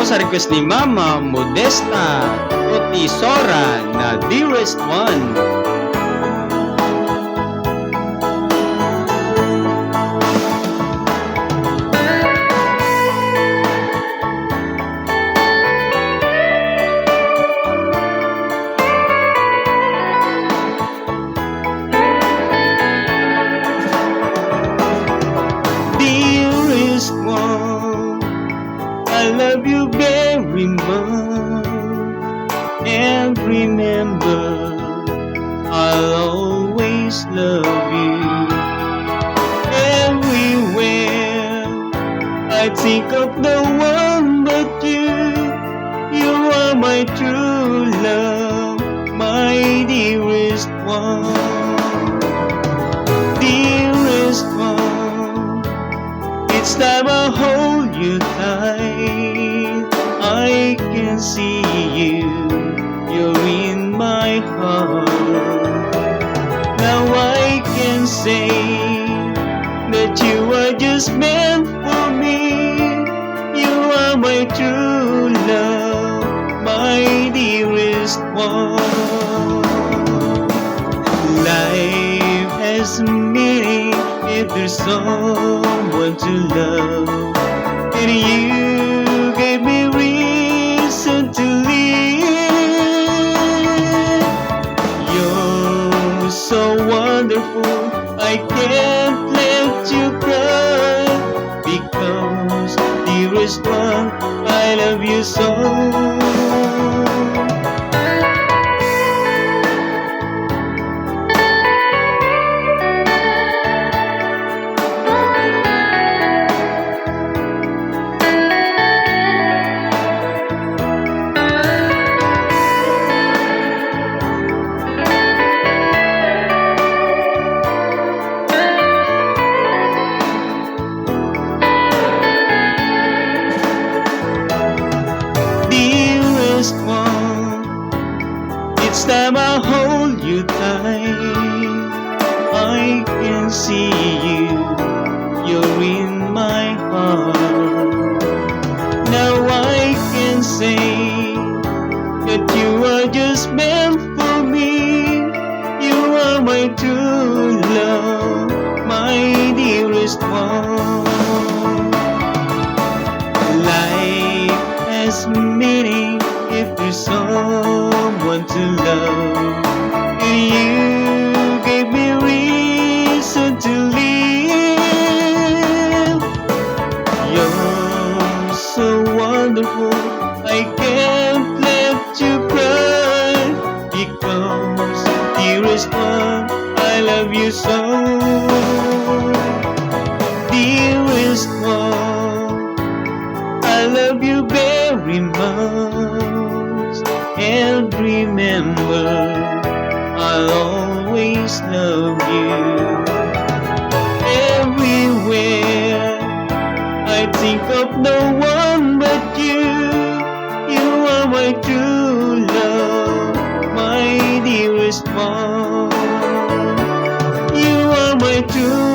sa request ni Mama Modesta Otisora na Dearest One. Dearest one, I love you very much, and remember, I'll always love you. Everywhere I think of the one but you, you are my true love, my dearest one. Dearest one, each time I hold you tight, I can see you, you're in my heart. Now I can say that you are just meant for me. You are my true love, my dearest one. Life has meaning if there's someone to love, and you gave me reason to live. You're so wonderful, I can't let you cry, because dearest one, I love you so. Dearest one, each time I hold you tight, I can see you, you're in my heart. Now I can say that you are just meant for me. You are my true love, my dearest one. Life has meaning if there's someone to love, and you gave me reason to live. You're so wonderful, I can't let you cry, because dearest one, I love you so. Dearest one, I love you very much, and remember, I'll always love you. Everywhere I think of no one but you, you are my true love, my dearest one. You are my true